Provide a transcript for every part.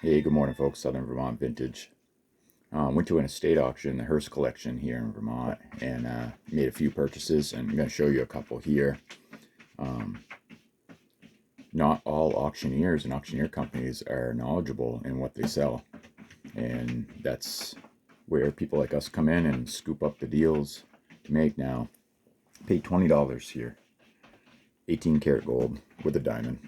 Hey, good morning, folks. Southern Vermont Vintage. Went to an estate auction, the Hearst Collection here in Vermont, and made a few purchases. And I'm going to show you a couple here. Um, not all auctioneers and auctioneer companies are knowledgeable in what they sell, and that's where people like us come in and scoop up the deals to make. Now, paid $20 here, 18 karat gold with a diamond.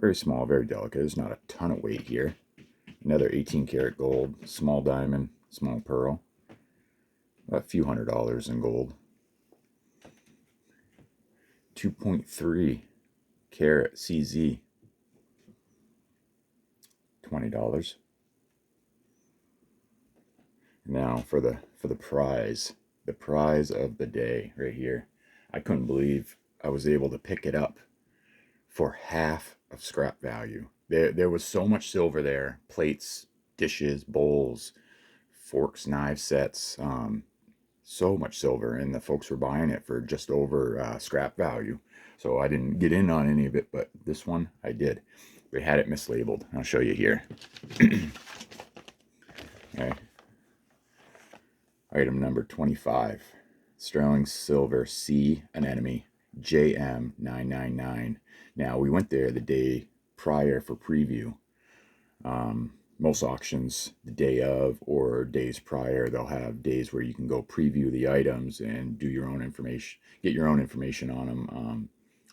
Very small, very delicate. There's not a ton of weight here. Another 18 karat gold, small diamond, small pearl. A few $100s in gold. 2.3 carat CZ, $20. Now for the prize of the day right here. I couldn't believe I was able to pick it up for half of scrap value. There was so much silver there: plates, dishes, bowls, forks, knife sets. So much silver, and the folks were buying it for just over scrap value. So I didn't get in on any of it, but this one I did. They had it mislabeled. I'll show you here. Okay. Item number 25. Sterling silver C anemone JM999. Now, we went there the day prior for preview. Most auctions the day of or days prior, they'll have days where you can go preview the items and do your own information, get your own information on them,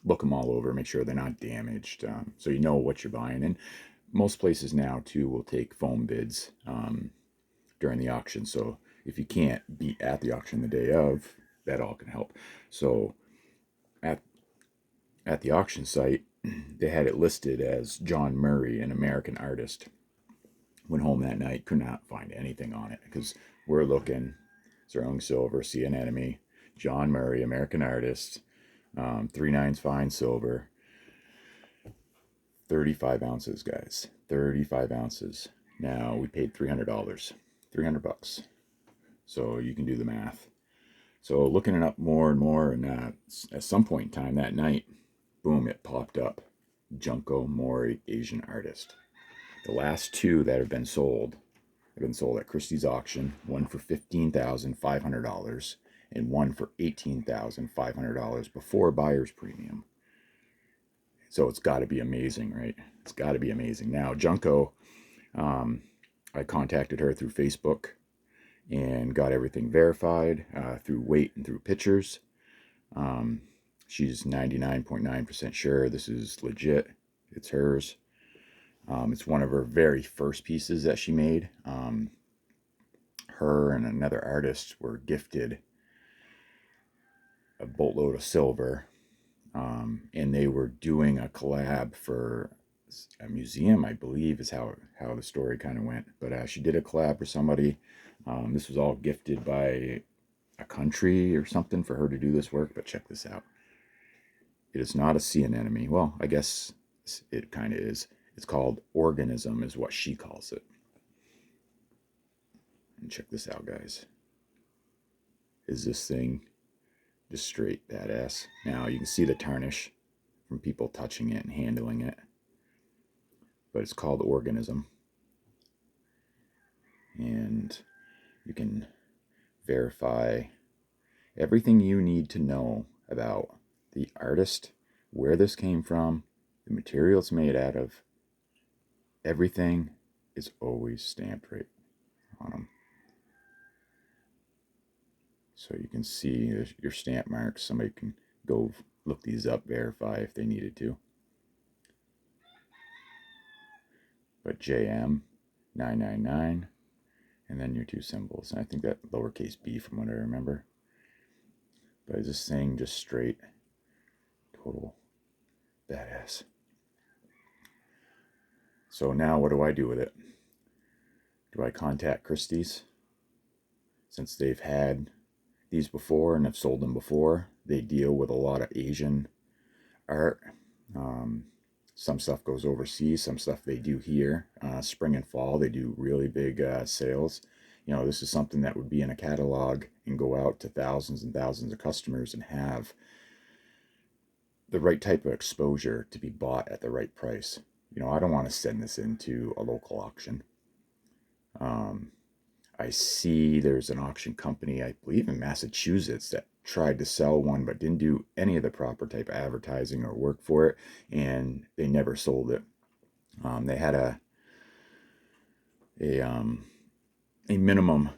look them all over, make sure they're not damaged, so you know what you're buying. And most places now too will take phone bids during the auction, so if you can't be at the auction the day of, that all can help. So at the auction site, they had it listed as John Murray, an American artist. Went home that night, could not find anything on it because we're looking sterling silver, sea anemone, John Murray, American artist, 3/9 fine silver, 35 ounces, guys, 35 ounces. Now we paid $300, $300. So you can do the math. So looking it up more and more, and at some point in time that night, boom, it popped up. Junko Mori, Asian artist. The last two that have been sold at Christie's auction, one for $15,500 and one for $18,500 before buyer's premium. So it's got to be amazing, right? It's got to be amazing. Now, Junko, I contacted her through Facebook and got everything verified through weight and through pictures. She's 99.9% sure this is legit. It's hers. It's one of her very first pieces that she made. Her and another artist were gifted a boatload of silver, and they were doing a collab for a museum, I believe, is how the story kind of went. But she did a collab for somebody. This was all gifted by a country or something for her to do this work. But check this out. It is not a sea anemone. Well, I guess it kind of is. It's called organism, is what she calls it. And check this out, guys. Is this thing just straight badass? Now you can see the tarnish from people touching it and handling it, but it's called organism, and you can verify everything you need to know about the artist, where this came from, the material it's made out of. Everything is always stamped right on them. So you can see your stamp marks. Somebody can go look these up, verify if they needed to. But JM 999, and then your two symbols. And I think that lowercase b from what I remember. But is this thing just straight, total badass. So now what do I do with it? Do I contact Christie's? Since they've had these before and have sold them before, they deal with a lot of Asian art. Some stuff goes overseas, some stuff they do here. Spring and fall, they do really big sales. You know, this is something that would be in a catalog and go out to thousands and thousands of customers and have the right type of exposure to be bought at the right price. You know, I don't want to send this into a local auction. I see there's an auction company, I believe in Massachusetts, that tried to sell one but didn't do any of the proper type of advertising or work for it, and they never sold it. They had a a minimum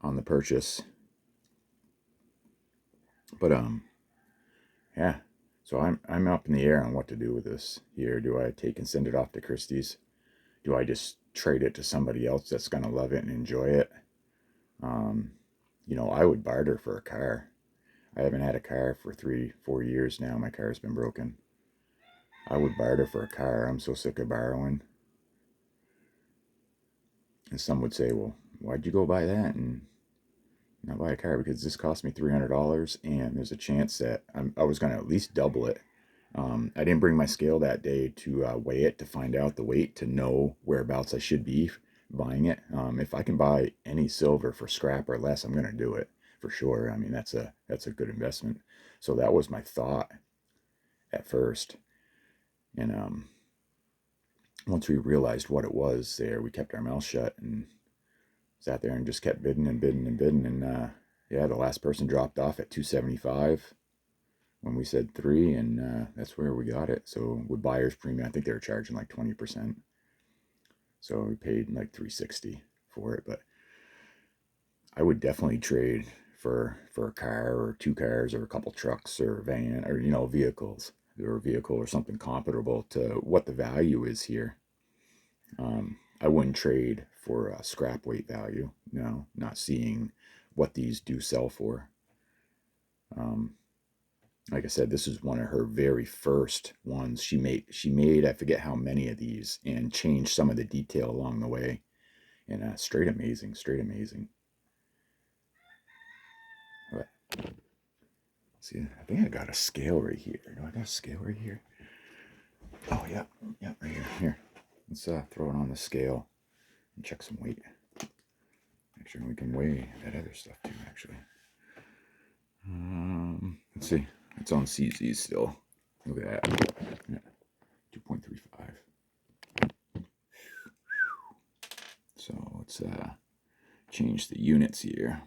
on the purchase, but yeah. So I'm up in the air on what to do with this here. Do I take and send it off to Christie's? Do I just trade it to somebody else that's gonna love it and enjoy it? You know, I would barter for a car. I haven't had a car for 3-4 years now. My car's been broken. I would barter for a car. I'm so sick of borrowing. And some would say, well, why'd you go buy that and not buy a car? Because this cost me $300, and there's a chance that I was going to at least double it. I didn't bring my scale that day to weigh it, to find out the weight, to know whereabouts I should be buying it. If I can buy any silver for scrap or less, I'm going to do it for sure. I mean, that's a good investment. So that was my thought at first. And once we realized what it was there, we kept our mouth shut and sat there and just kept bidding and bidding and bidding. And yeah, the last person dropped off at 275 when we said 3, and that's where we got it. So with buyer's premium, I think they were charging like 20%. So we paid like 360 for it. But I would definitely trade for a car or 2 cars or a couple trucks or a van, or, you know, vehicles, or a vehicle or something comparable to what the value is here. I wouldn't trade for a scrap weight value. No, not seeing what these do sell for. Like I said, this is one of her very first ones. She made I forget how many of these, and changed some of the detail along the way. And straight amazing, straight amazing. But, see, I think I got a scale right here. Do I got a scale right here? Oh yeah, yeah, right here. Here, let's throw it on the scale and check some weight. Make sure we can weigh that other stuff too, actually. Let's see. It's on CZ still. Look at that. Yeah. 2.35. So let's change the units here.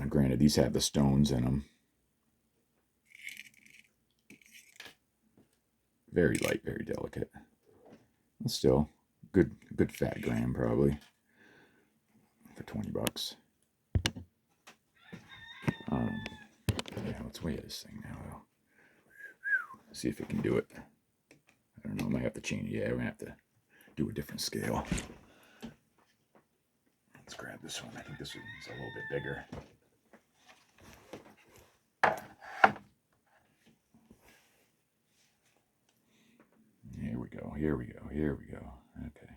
Granted, these have the stones in them. Very light, very delicate. But still, good fat gram probably for $20. Yeah, let's weigh this thing now though. See if it can do it. I don't know, I might have to change. Yeah, we're gonna have to do a different scale. Let's grab this one. I think this one's a little bit bigger. Here we go, here we go, here we go. Okay.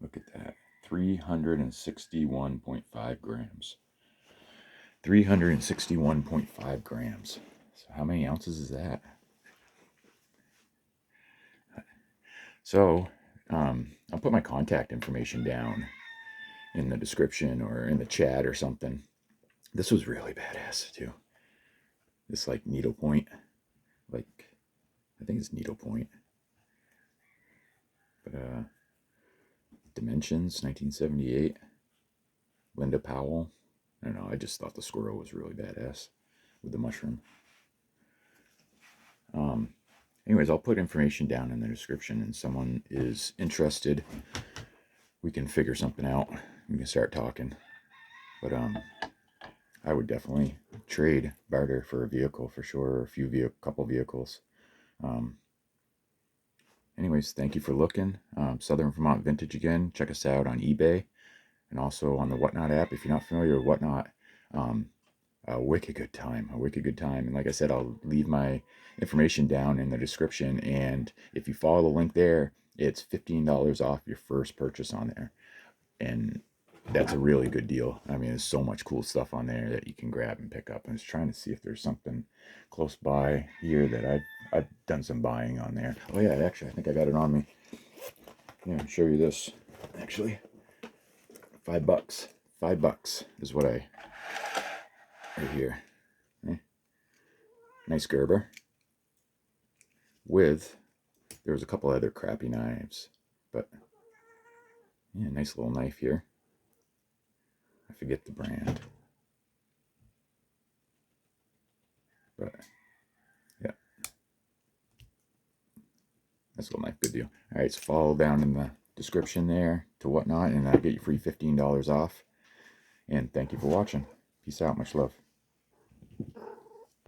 Look at that. 361.5 grams. 361.5 grams. So how many ounces is that? So I'll put my contact information down in the description or in the chat or something. This was really badass too. This like needlepoint, like I think it's needlepoint. But Dimensions, 1978. Linda Powell. I don't know, I just thought the squirrel was really badass with the mushroom. Anyways, I'll put information down in the description, and someone is interested, we can figure something out. We can start talking. But I would definitely trade, barter for a vehicle for sure, or couple vehicles. Anyways, thank you for looking. Southern Vermont Vintage again. Check us out on eBay and also on the Whatnot app. If you're not familiar with Whatnot, a wicked good time, a wicked good time. And like I said, I'll leave my information down in the description, and if you follow the link there, it's $15 off your first purchase on there, and that's a really good deal. I mean, there's so much cool stuff on there that you can grab and pick up. I'm just trying to see if there's something close by here that I've done some buying on there. Oh yeah, actually, I think I got it on me. Yeah, I'll show you this. Actually, $5. $5 is what I right here. Nice Gerber. With, there was a couple other crappy knives, but yeah, nice little knife here. I forget the brand, but yeah, nice little knife, good deal. All right, so follow down in the description there to whatnot, and I'll get you free $15 off. And thank you for watching. Peace out, much love.